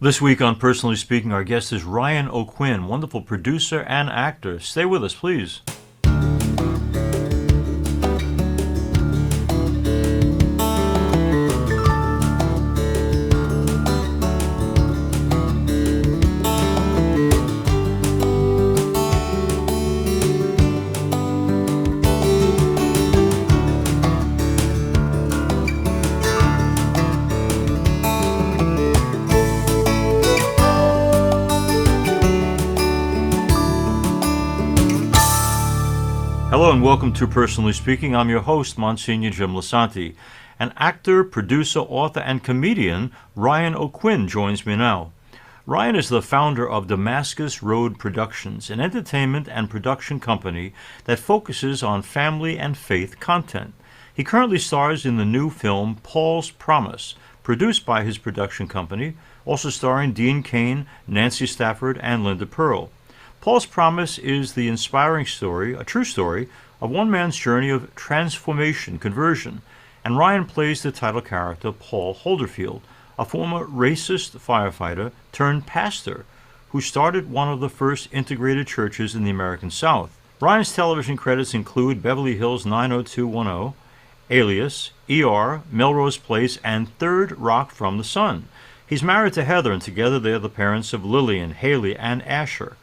This week on Personally Speaking, our guest is Ryan O'Quinn, wonderful producer and actor. Stay with us, please. Hello and welcome to Personally Speaking. I'm your host, Msgr Jim Lisante. An actor, producer, author, and comedian, Ryan O'Quinn joins me now. Ryan is the founder of Damascus Road Productions, an entertainment and production company that focuses on family and faith content. He currently stars in the new film Paul's Promise, produced by his production company, also starring Dean Cain, Nancy Stafford, and Linda Purl. Paul's Promise is the inspiring story, a true story, of one man's journey of transformation, conversion, and Ryan plays the title character, Paul Holderfield, a former racist firefighter turned pastor who started one of the first integrated churches in the American South. Ryan's television credits include Beverly Hills 90210, Alias, ER, Melrose Place, and Third Rock from the Sun. He's married to Heather, and together they are the parents of Lillian, Haley, and Asher.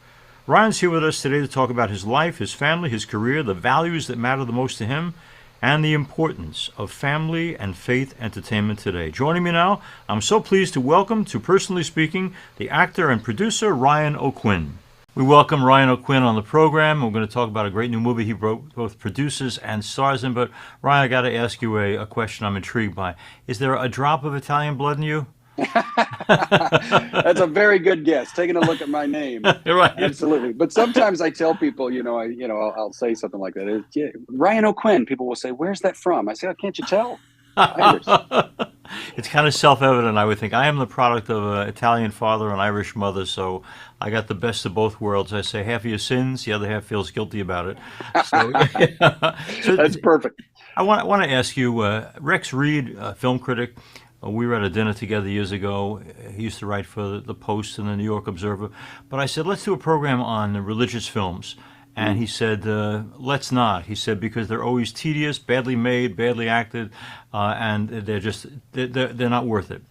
Ryan's here with us today to talk about his life, his family, his career, the values that matter the most to him, and the importance of family and faith entertainment today. Joining me now, I'm so pleased to welcome to Personally Speaking, the actor and producer Ryan O'Quinn. We welcome Ryan O'Quinn on the program. We're going to talk about a great new movie he both produces and stars in. But Ryan, I got to ask you a question I'm intrigued by. Is there a drop of Italian blood in you? That's a very good guess. Taking a look at my name, right? Absolutely. But sometimes I tell people, I'll say something like that. Ryan O'Quinn. People will say, "Where's that from?" I say, "Oh, can't you tell?" It's kind of self-evident, I would think. I am the product of an Italian father and Irish mother, so I got the best of both worlds. I say half of your sins, the other half feels guilty about it. So, so that's perfect. I want to ask you, Rex Reed, a film critic. We were at a dinner together years ago. He used to write for the Post and the New York Observer. But I said, let's do a program on religious films. And he said, let's not. He said, because they're always tedious, badly made, badly acted, and they're not worth it.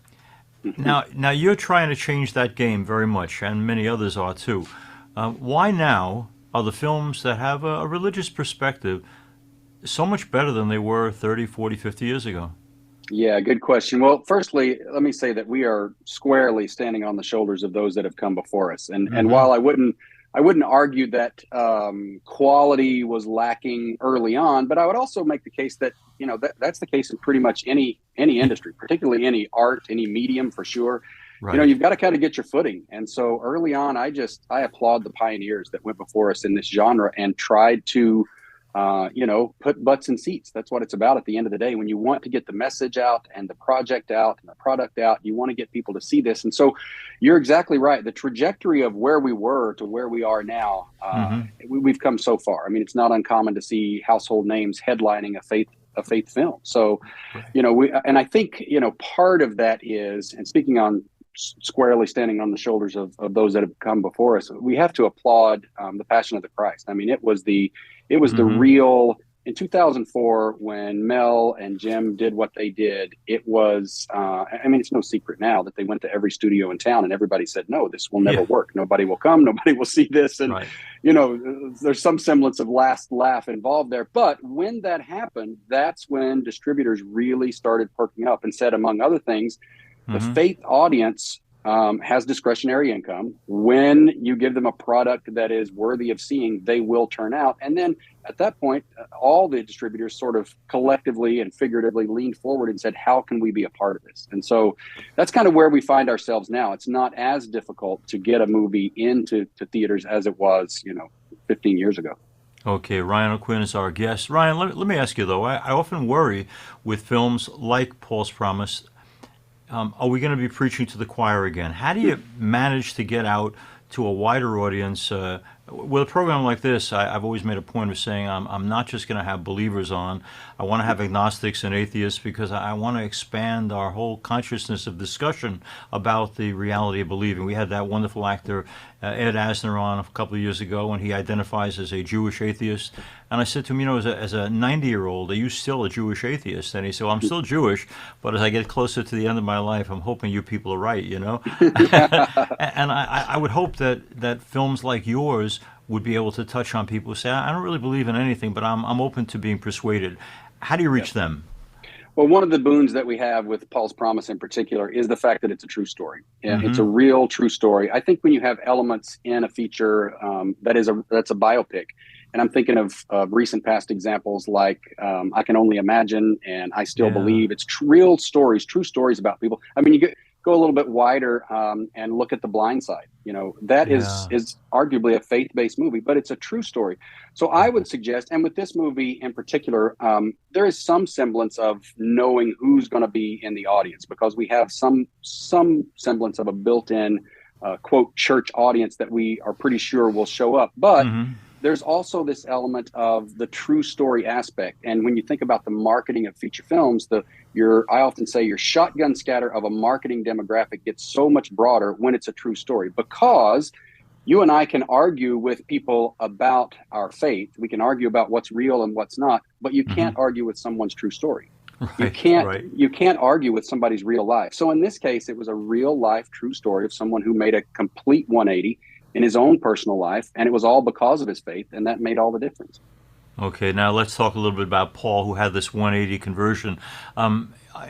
Now you're trying to change that game very much, and many others are too. Why now are the films that have a religious perspective so much better than they were 30, 40, 50 years ago? Yeah, good question. Well, firstly, let me say that we are squarely standing on the shoulders of those that have come before us. And while I wouldn't argue that quality was lacking early on, but I would also make the case that that's the case in pretty much any industry, particularly any art, any medium for sure. Right. You've got to kind of get your footing. And so early on, I applaud the pioneers that went before us in this genre and tried to put butts in seats. That's what it's about at the end of the day. When you want to get the message out and the project out and the product out, you want to get people to see this. And so you're exactly right. The trajectory of where we were to where we are now, we've come so far. I mean, it's not uncommon to see household names headlining a faith film. So, I think, part of that is, and speaking on squarely standing on the shoulders of those that have come before us, we have to applaud the Passion of the Christ. I mean, it was the real, in 2004, when Mel and Jim did what they did, it was, it's no secret now that they went to every studio in town and everybody said, no, this will never work. Nobody will come. Nobody will see this. And, there's some semblance of last laugh involved there. But when that happened, that's when distributors really started perking up and said, among other things, the faith audience has discretionary income. When you give them a product that is worthy of seeing, they will turn out. And then at that point, all the distributors sort of collectively and figuratively leaned forward and said, how can we be a part of this? And so that's kind of where we find ourselves now. It's not as difficult to get a movie into theaters as it was, 15 years ago. Okay, Ryan O'Quinn is our guest. Ryan, let me ask you, though. I often worry with films like Paul's Promise, are we going to be preaching to the choir again? How do you manage to get out to a wider audience With a program like this, I've always made a point of saying I'm not just going to have believers on. I want to have agnostics and atheists because I want to expand our whole consciousness of discussion about the reality of believing. We had that wonderful actor Ed Asner on a couple of years ago, and he identifies as a Jewish atheist. And I said to him, as a 90-year-old, are you still a Jewish atheist? And he said, well, I'm still Jewish, but as I get closer to the end of my life, I'm hoping you people are right, And I would hope that films like yours would be able to touch on people who say, I don't really believe in anything, but I'm open to being persuaded. How do you reach them? Well, one of the boons that we have with Paul's Promise in particular is the fact that it's a true story. Yeah, it's a real true story. I think when you have elements in a feature that's a biopic, and I'm thinking of recent past examples like I Can Only Imagine and I Still Believe. It's real stories, true stories about people. I mean, you go a little bit wider and look at The Blind Side. That is arguably a faith-based movie, but it's a true story. So I would suggest, and with this movie in particular, there is some semblance of knowing who's going to be in the audience because we have some semblance of a built-in quote church audience that we are pretty sure will show up. But there's also this element of the true story aspect. And when you think about the marketing of feature films, I often say your shotgun scatter of a marketing demographic gets so much broader when it's a true story, because you and I can argue with people about our faith. We can argue about what's real and what's not, but you can't argue with someone's true story. Right, you can't argue with somebody's real life. So in this case, it was a real life true story of someone who made a complete 180 in his own personal life, and it was all because of his faith, and that made all the difference. Okay, now let's talk a little bit about Paul, who had this 180 conversion.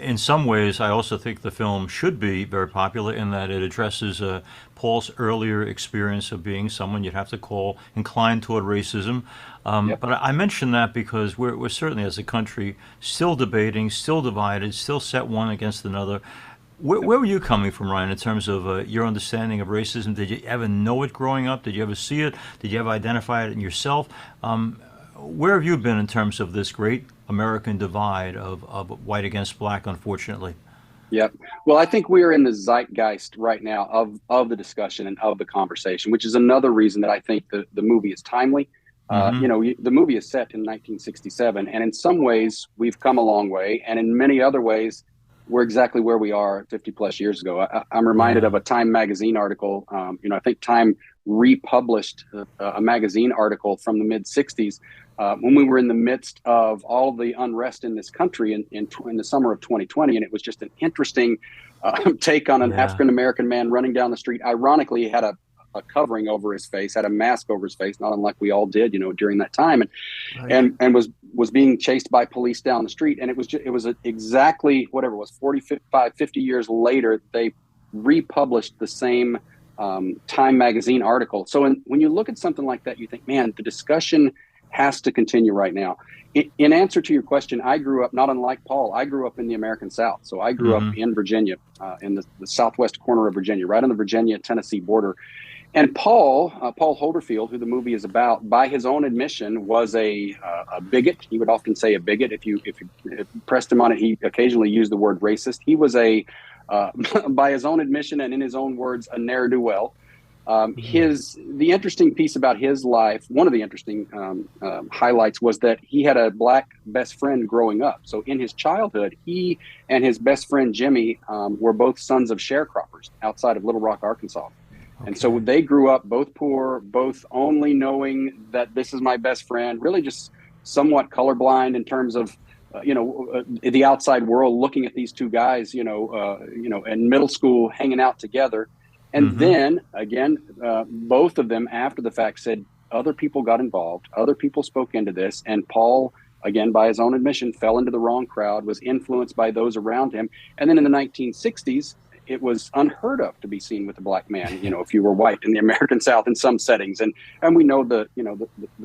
In some ways, I also think the film should be very popular in that it addresses Paul's earlier experience of being someone you'd have to call inclined toward racism. But I mention that because we're certainly, as a country, still debating, still divided, still set one against another. Where were you coming from, Ryan, in terms of your understanding of racism? Did you ever know it growing up? Did you ever see it? Did you ever identify it in yourself? Where have you been in terms of this great American divide of white against black, unfortunately? Yep. Well, I think we are in the zeitgeist right now of the discussion and of the conversation, which is another reason that I think the movie is timely. The movie is set in 1967, and in some ways we've come a long way, and in many other ways we're exactly where we are 50 plus years ago. I'm reminded of a Time magazine article. I think Time republished a magazine article from the mid 60s when we were in the midst of all of the unrest in this country in the summer of 2020. And it was just an interesting take on an African-American man running down the street. Ironically, he had a covering over his face, had a mask over his face, not unlike we all did, during that time, and was being chased by police down the street. And it was exactly whatever it was, 45, 50 years later, they republished the same Time magazine article. So when you look at something like that, you think, man, the discussion has to continue right now. In answer to your question, I grew up, not unlike Paul, I grew up in the American South. So I grew up in Virginia, in the southwest corner of Virginia, right on the Virginia-Tennessee border. And Paul Holderfield, who the movie is about, by his own admission, was a bigot. He would often say a bigot. If you pressed him on it, he occasionally used the word racist. He was by his own admission and in his own words, a ne'er-do-well. The interesting piece about his life, one of the interesting highlights, was that he had a black best friend growing up. So in his childhood, he and his best friend Jimmy were both sons of sharecroppers outside of Little Rock, Arkansas. And so they grew up both poor, both only knowing that this is my best friend, really just somewhat colorblind in terms of, the outside world looking at these two guys, in middle school hanging out together. And then again, both of them after the fact said other people got involved. Other people spoke into this. And Paul, again, by his own admission, fell into the wrong crowd, was influenced by those around him. And then in the 1960s, it was unheard of to be seen with a black man, if you were white in the American South in some settings. And we know the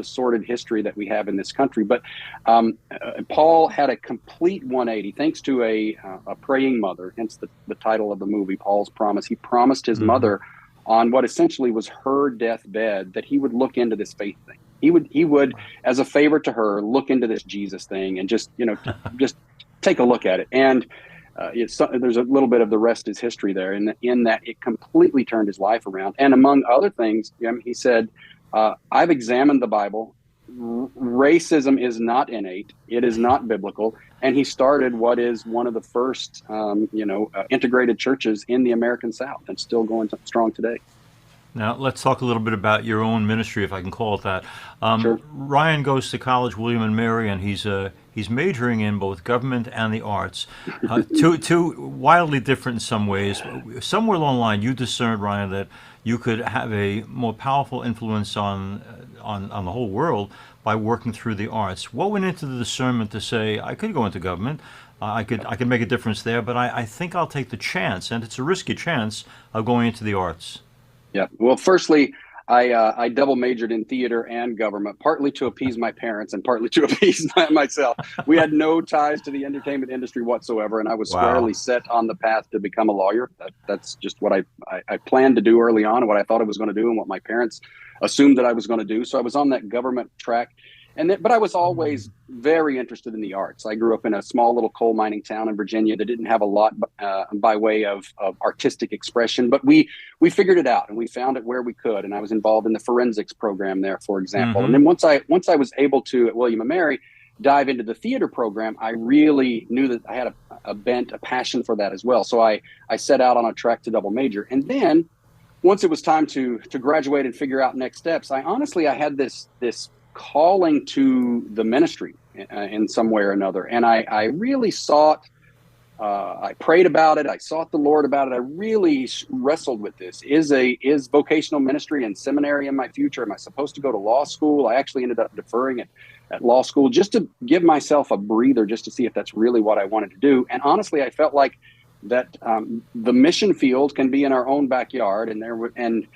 sordid history that we have in this country. But Paul had a complete 180 thanks to a praying mother, hence the title of the movie, Paul's Promise. He promised his mother on what essentially was her deathbed that he would look into this faith thing. He would, as a favor to her, look into this Jesus thing and just take a look at it. And there's a little bit of the rest is history there in that it completely turned his life around. And among other things, he said, I've examined the Bible. Racism is not innate. It is not biblical. And he started what is one of the first, integrated churches in the American South, and still going strong today. Now, let's talk a little bit about your own ministry, if I can call it that. Sure. Ryan goes to college, William and Mary, and he's majoring in both government and the arts. Two wildly different in some ways. Somewhere along the line, you discerned, Ryan, that you could have a more powerful influence on the whole world by working through the arts. What went into the discernment to say, I could go into government, I could make a difference there, but I think I'll take the chance, and it's a risky chance, of going into the arts? Yeah. Well, firstly, I double majored in theater and government, partly to appease my parents and partly to appease myself. We had no ties to the entertainment industry whatsoever, and I was squarely set on the path to become a lawyer. That's just what I planned to do early on, and what I thought I was going to do, and what my parents assumed that I was going to do. So I was on that government track. But I was always very interested in the arts. I grew up in a small little coal mining town in Virginia that didn't have a lot by way of artistic expression, but we figured it out, and we found it where we could. And I was involved in the forensics program there, for example. Mm-hmm. And then once I was able to, at William and Mary, dive into the theater program, I really knew that I had a passion for that as well. So I set out on a track to double major. And then once it was time to graduate and figure out next steps, I had this calling to the ministry in some way or another. And I really sought, I prayed about it. I sought the Lord about it. I really wrestled with this. Is vocational ministry and seminary in my future? Am I supposed to go to law school? I actually ended up deferring it at law school just to give myself a breather, just to see if that's really what I wanted to do. And honestly, I felt like that the mission field can be in our own backyard, and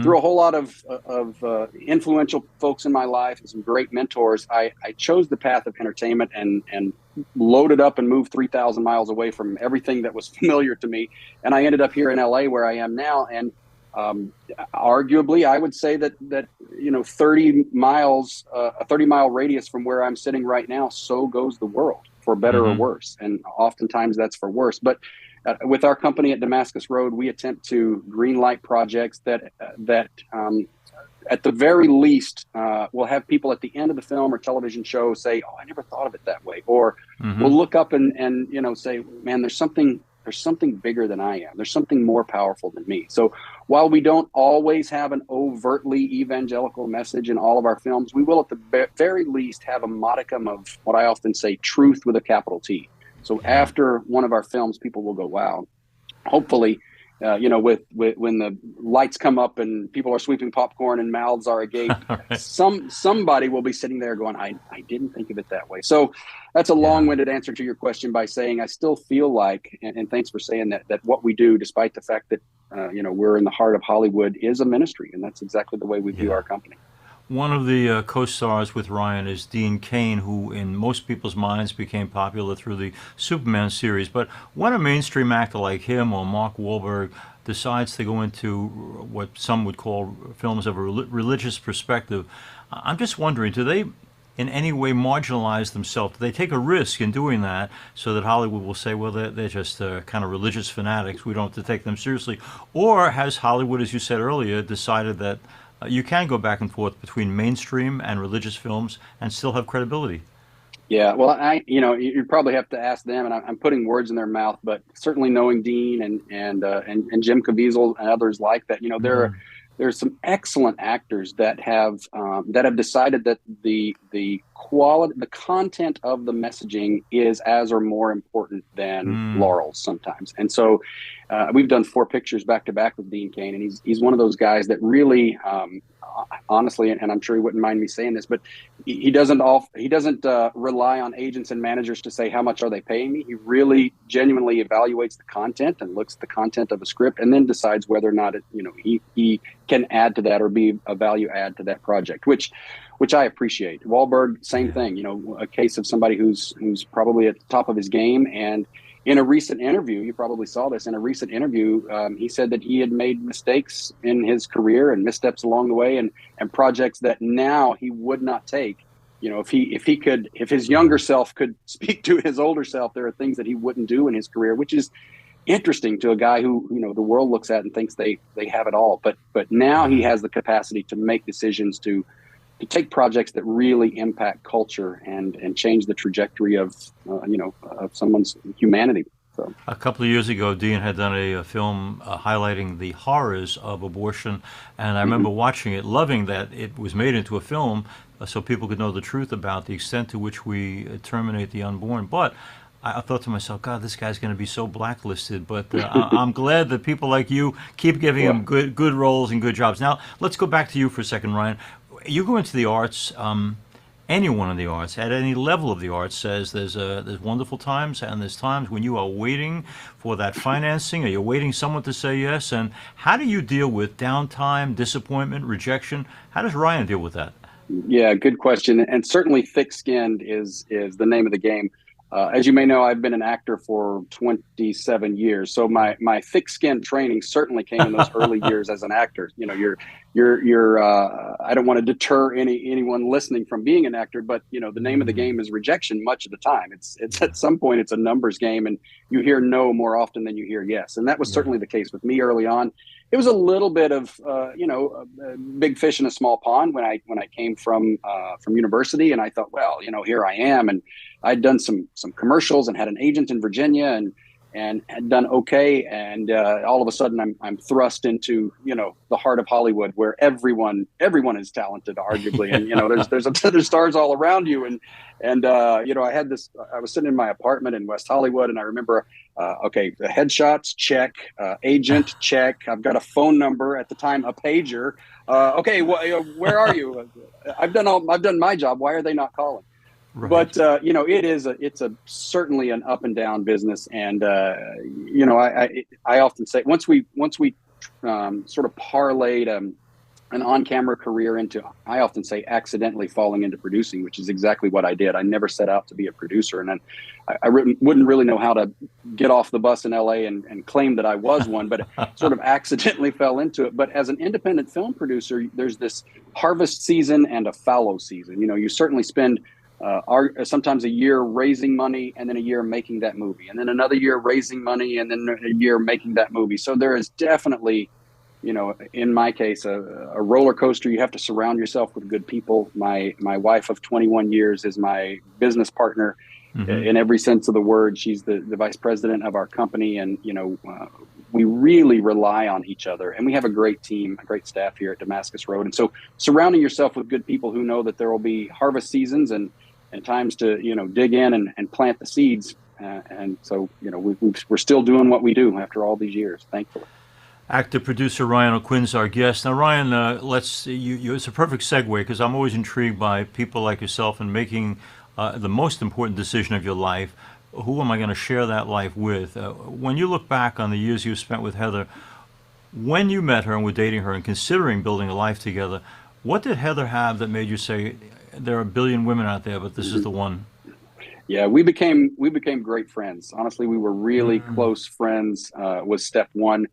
through a whole lot of influential folks in my life and some great mentors, I chose the path of entertainment and loaded up and moved 3,000 miles away from everything that was familiar to me. And I ended up here in LA, where I am now. And arguably, I would say that 30 miles, a 30-mile radius from where I'm sitting right now, so goes the world, for better or worse. And oftentimes that's for worse. But with our company at Damascus Road, we attempt to greenlight projects that at the very least, will have people at the end of the film or television show say, "Oh, I never thought of it that way," or we'll look up and say, "Man, there's something bigger than I am. There's something more powerful than me." So while we don't always have an overtly evangelical message in all of our films, we will at the very least have a modicum of what I often say, truth with a capital T. So after one of our films, people will go, "Wow." Hopefully, when the lights come up and people are sweeping popcorn and mouths are agape, somebody will be sitting there going, I didn't think of it that way. So that's a long-winded answer to your question by saying I still feel like, and thanks for saying that what we do, despite the fact that we're in the heart of Hollywood, is a ministry, and that's exactly the way we view our company. One of the co-stars with Ryan is Dean Cain, who in most people's minds became popular through the Superman series. But when a mainstream actor like him or Mark Wahlberg decides to go into what some would call films of a religious perspective, I'm just wondering, do they in any way marginalize themselves? Do they take a risk in doing that so that Hollywood will say, well, they're just kind of religious fanatics, we don't have to take them seriously? Or has Hollywood, as you said earlier, decided that you can go back and forth between mainstream and religious films and still have credibility? Yeah, well, you probably have to ask them, and I'm putting words in their mouth, but certainly knowing Dean and Jim Caviezel and others like that, there's some excellent actors that have decided that the quality, the content of the messaging is as or more important than laurels sometimes. And so we've done 4 pictures back to back with Dean Cain, and he's one of those guys that really, honestly, and I'm sure he wouldn't mind me saying this, but he doesn't rely on agents and managers to say, how much are they paying me? He really genuinely evaluates the content and looks at the content of a script, and then decides whether or not he can add to that or be a value add to that project, which I appreciate. Wahlberg, same thing, a case of somebody who's probably at the top of his game. And in a recent interview, you probably saw this, in a recent interview, he said that he had made mistakes in his career and missteps along the way, and projects that now he would not take. If his younger self could speak to his older self, there are things that he wouldn't do in his career, which is interesting to a guy who, the world looks at and thinks they have it all. But now he has the capacity to make decisions to take projects that really impact culture and change the trajectory of of someone's humanity. So. A couple of years ago, Dean had done a film highlighting the horrors of abortion, and I remember watching it, loving that it was made into a film so people could know the truth about the extent to which we terminate the unborn. But I thought to myself, God, this guy's going to be so blacklisted. But I'm glad that people like you keep giving him good roles and good jobs. Now, let's go back to you for a second, Ryan. You go into the arts. Anyone in the arts, at any level of the arts, says there's wonderful times and there's times when you are waiting for that financing, or you're waiting someone to say yes. And how do you deal with downtime, disappointment, rejection? How does Ryan deal with that? Yeah, good question. And certainly thick-skinned is the name of the game. As you may know, I've been an actor for 27 years. So my thick-skinned training certainly came in those early years as an actor. I don't want to deter anyone listening from being an actor, but the name of the game is rejection much of the time. It's at some point it's a numbers game, and you hear no more often than you hear yes. And that was certainly the case with me early on. It was a little bit of big fish in a small pond when I came from university, and I thought, well, here I am, and I'd done some commercials and had an agent in Virginia and had done okay, and all of a sudden I'm thrust into the heart of Hollywood, where everyone is talented, arguably, and there's stars all around you, and I had this. I was sitting in my apartment in West Hollywood, and I remember, the headshots check, agent check. I've got a phone number at the time, a pager. Where are you? I've done my job. Why are they not calling? Right. But it's certainly an up and down business, and I often say once we sort of parlayed an on-camera career into, I often say, accidentally falling into producing, which is exactly what I did. I never set out to be a producer, and then I wouldn't really know how to get off the bus in LA and claim that I was one, but sort of accidentally fell into it. But as an independent film producer, there's this harvest season and a fallow season. You certainly spend sometimes a year raising money, and then a year making that movie, and then another year raising money, and then a year making that movie. So there is definitely, in my case, a roller coaster. You have to surround yourself with good people. My wife of 21 years is my business partner in every sense of the word. She's the vice president of our company, and we really rely on each other, and we have a great team, a great staff here at Damascus Road. And so surrounding yourself with good people who know that there will be harvest seasons and times to dig in and plant the seeds, and so we're still doing what we do after all these years, thankfully. Actor producer Ryan O'Quinn's our guest. Now, Ryan, it's a perfect segue, because I'm always intrigued by people like yourself in making the most important decision of your life. Who am I going to share that life with? When you look back on the years you spent with Heather, when you met her and were dating her and considering building a life together, what did Heather have that made you say, there are a billion women out there, but this is the one? Yeah, we became great friends. Honestly, we were really close friends. Was step one.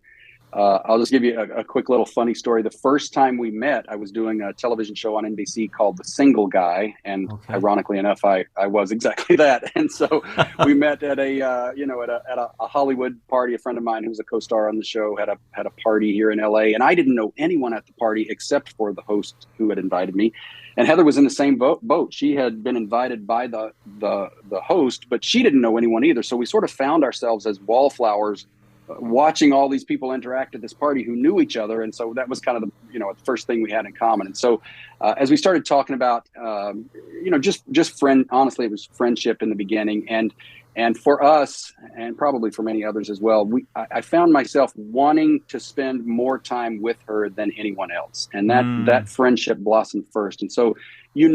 I'll just give you a quick little funny story. The first time we met, I was doing a television show on NBC called The Single Guy, and ironically enough, I was exactly that. And so we met at a Hollywood party. A friend of mine who's a co-star on the show had a party here in LA, and I didn't know anyone at the party except for the host who had invited me. And Heather was in the same boat. She had been invited by the host, but she didn't know anyone either. So we sort of found ourselves as wallflowers, watching all these people interact at this party who knew each other. And so that was kind of the first thing we had in common. And so as we started talking about, just friend, honestly, it was friendship in the beginning. And for us, and probably for many others as well, I found myself wanting to spend more time with her than anyone else. And that friendship blossomed first. And so, you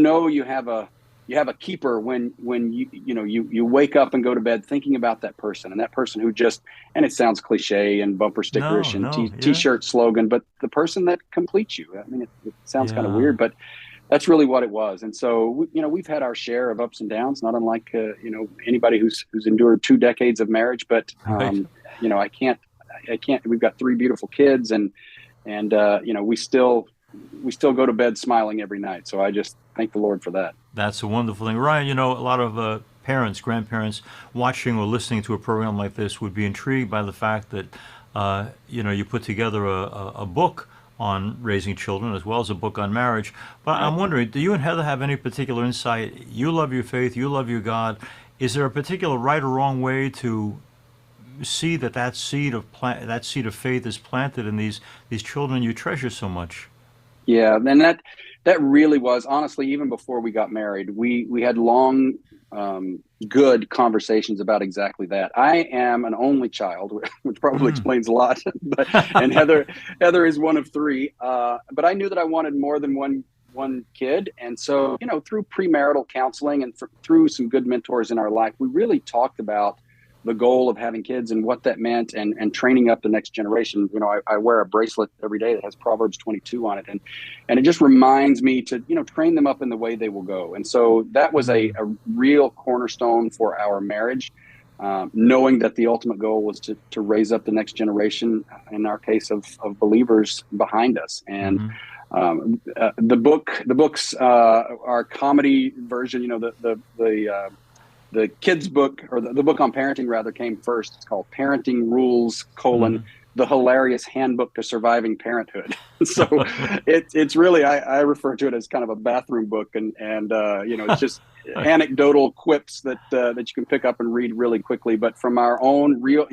have a keeper when you wake up and go to bed thinking about that person, and that person who just, and it sounds cliche and bumper stickerish T-shirt slogan, but the person that completes you. I mean, it sounds kind of weird, but that's really what it was. And so, we've had our share of ups and downs, not unlike, anybody who's endured 2 decades of marriage, but, I can't, we've got 3 beautiful kids, and we still go to bed smiling every night. So I just thank the Lord for that. That's a wonderful thing. Ryan, a lot of parents, grandparents watching or listening to a program like this would be intrigued by the fact that you put together a book on raising children as well as a book on marriage. But I'm wondering, do you and Heather have any particular insight? You love your faith, you love your God. Is there a particular right or wrong way to see that seed of faith is planted in these children you treasure so much? Yeah, and that really was, honestly, even before we got married, we had long, good conversations about exactly that. I am an only child, which probably explains a lot, and Heather is one of three. But I knew that I wanted more than one kid, and so through premarital counseling and through some good mentors in our life, we really talked about the goal of having kids and what that meant, and training up the next generation. I wear a bracelet every day that has Proverbs 22 on it, and it just reminds me to train them up in the way they will go. And so that was a real cornerstone for our marriage, knowing that the ultimate goal was to raise up the next generation, in our case of believers behind us. And the books our comedy version, the kids book, or the book on parenting rather, came first. It's called Parenting Rules: The Hilarious Handbook to Surviving Parenthood. So it's really, I refer to it as kind of a bathroom book, and it's just anecdotal quips that you can pick up and read really quickly. But from our own real,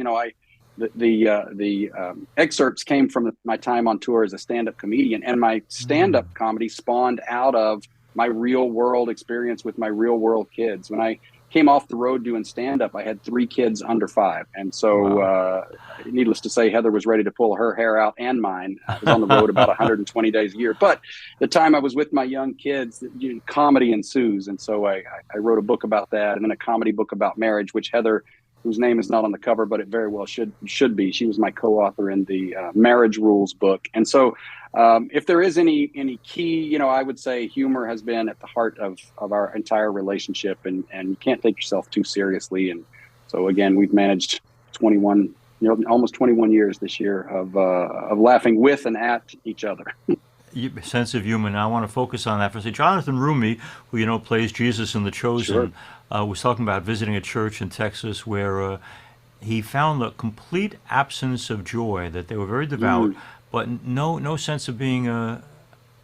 the excerpts came from my time on tour as a stand-up comedian, and my stand-up comedy spawned out of my real world experience with my real world kids. When I came off the road doing stand-up, I had 3 kids under 5. And so, needless to say, Heather was ready to pull her hair out, and mine. I was on the road about 120 days a year. But the time I was with my young kids, comedy ensues. And so I wrote a book about that, and then a comedy book about marriage, which Heather, whose name is not on the cover, but it very well should be. She was my co-author in the Marriage Rules book. And so if there is any key, I would say humor has been at the heart of our entire relationship, and you can't take yourself too seriously. And so again, we've managed 21, almost 21 years this year of laughing with and at each other. Sense of humor. Now I want to focus on that for a second. Jonathan Rumi, who plays Jesus in The Chosen, was talking about visiting a church in Texas where he found the complete absence of joy, that they were very devout, but no sense of being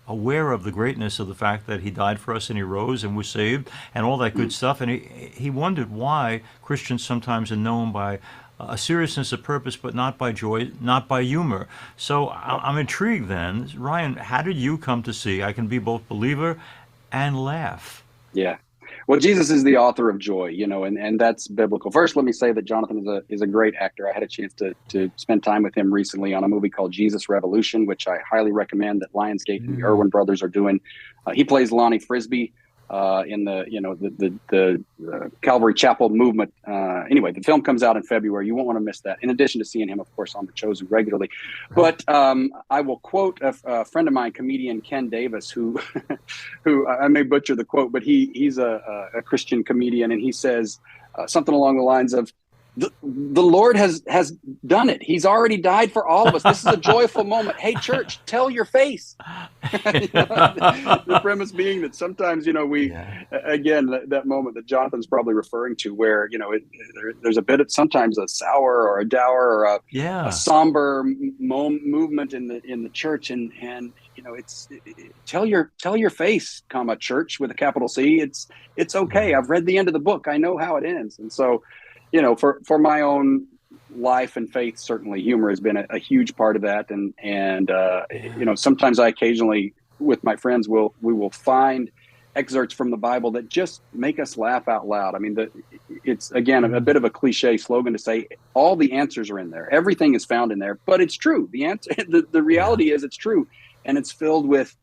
aware of the greatness of the fact that he died for us and he rose and was saved and all that good stuff. And he wondered why Christians sometimes are known by a seriousness of purpose, but not by joy, not by humor. So I'm intrigued then. Ryan, how did you come to see I can be both believer and laugh? Yeah. Well, Jesus is the author of joy, and that's biblical. First, let me say that Jonathan is a great actor. I had a chance to spend time with him recently on a movie called Jesus Revolution, which I highly recommend, that Lionsgate and the Irwin brothers are doing. He plays Lonnie Frisbee in the Calvary Chapel movement. Anyway, the film comes out in February. You won't want to miss that, in addition to seeing him, of course, on The Chosen regularly. But I will quote a friend of mine, comedian Ken Davis, who I may butcher the quote, but he's a Christian comedian, and he says something along the lines of, the Lord has done it. He's already died for all of us. This is a joyful moment. Hey, church, tell your face. The premise being that sometimes, again, that moment that Jonathan's probably referring to, where, there's a bit of sometimes a sour or a dour or a somber movement in the church. And it's tell your face, comma, church with a capital C. It's okay. I've read the end of the book. I know how it ends. And so, for my own life and faith, certainly humor has been a huge part of that. And sometimes I occasionally, with my friends, we will find excerpts from the Bible that just make us laugh out loud. I mean, it's, again, a bit of a cliche slogan to say all the answers are in there. Everything is found in there, but it's true. The answer, the reality is it's true. And it's filled with,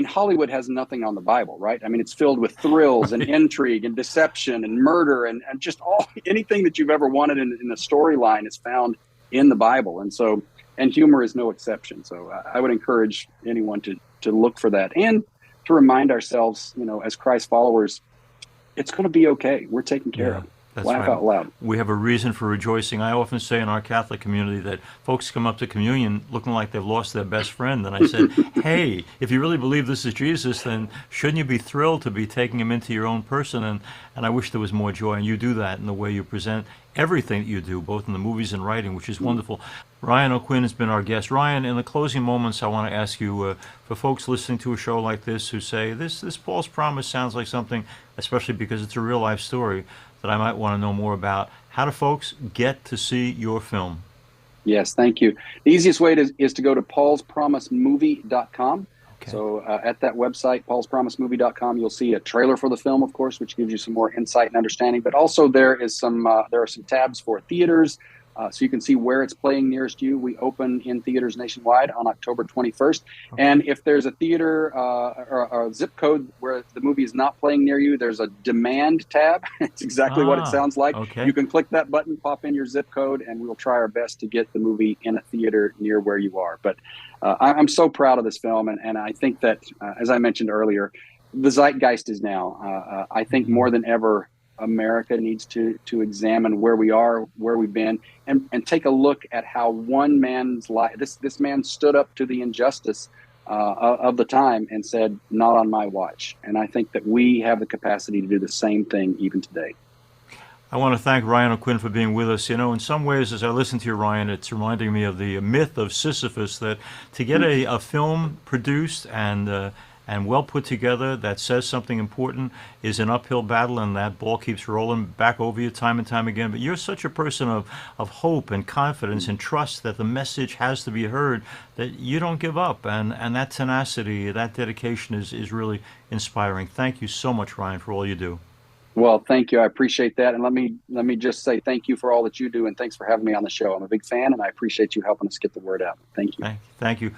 Hollywood has nothing on the Bible, right? It's filled with thrills and intrigue and deception and murder and just anything that you've ever wanted in a storyline is found in the Bible. And so, and humor is no exception. So I would encourage anyone to look for that and to remind ourselves, as Christ followers, it's going to be okay. We're taken care of. That's Laugh right. out loud. We have a reason for rejoicing. I often say in our Catholic community that folks come up to communion looking like they've lost their best friend. And I said, hey, if you really believe this is Jesus, then shouldn't you be thrilled to be taking him into your own person? And I wish there was more joy. And you do that in the way you present everything that you do, both in the movies and writing, which is wonderful. Ryan O'Quinn has been our guest. Ryan, in the closing moments, I want to ask you, for folks listening to a show like this who say, this Paul's Promise sounds like something, especially because it's a real-life story, that I might want to know more about. How do folks get to see your film? Yes, thank you. The easiest way is to go to paulspromisemovie.com. Okay. So at that website, paulspromisemovie.com, you'll see a trailer for the film, of course, which gives you some more insight and understanding. But also there are some tabs for theaters, so you can see where it's playing nearest you. We open in theaters nationwide on October 21st. Okay. And if there's a theater or a zip code where the movie is not playing near you, there's a demand tab. It's exactly what it sounds like. Okay. You can click that button, pop in your zip code, and we'll try our best to get the movie in a theater near where you are. But I'm so proud of this film, and I think that, as I mentioned earlier, the zeitgeist is now. I think more than ever, America needs to examine where we are, where we've been, and take a look at how one man's life, this man stood up to the injustice of the time and said, not on my watch. And I think that we have the capacity to do the same thing even today. I want to thank Ryan O'Quinn for being with us. You know, in some ways, as I listen to you, Ryan, it's reminding me of the myth of Sisyphus, that to get a film produced and well put together that says something important is an uphill battle, and that ball keeps rolling back over you time and time again. But you're such a person of hope and confidence and trust that the message has to be heard, that you don't give up. And that tenacity, that dedication is really inspiring. Thank you so much, Ryan, for all you do. Well, thank you. I appreciate that. And let me just say thank you for all that you do, and thanks for having me on the show. I'm a big fan, and I appreciate you helping us get the word out. Thank you. Thank you.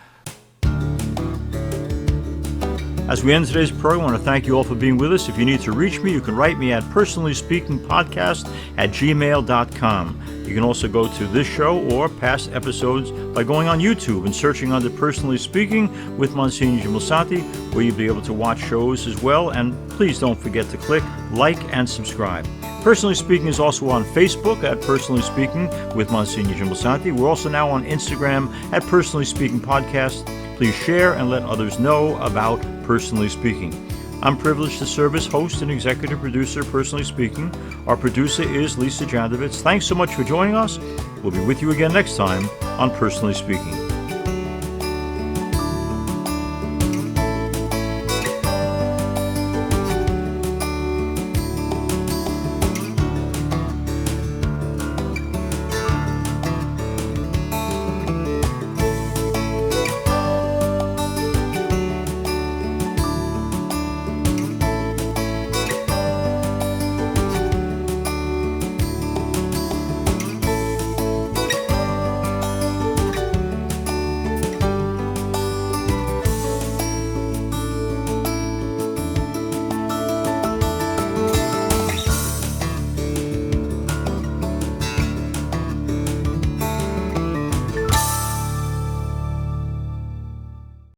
As we end today's program, I want to thank you all for being with us. If you need to reach me, you can write me at personallyspeakingpodcast@gmail.com. You can also go to this show or past episodes by going on YouTube and searching under Personally Speaking with Msgr Jim Lisante, where you'll be able to watch shows as well. And please don't forget to click like and subscribe. Personally Speaking is also on Facebook at Personally Speaking with Msgr Jim Lisante. We're also now on Instagram at Personally Speaking Podcast. Please share and let others know about Personally Speaking. I'm privileged to serve as host and executive producer, Personally Speaking. Our producer is Lisa Jandovitz. Thanks so much for joining us. We'll be with you again next time on Personally Speaking.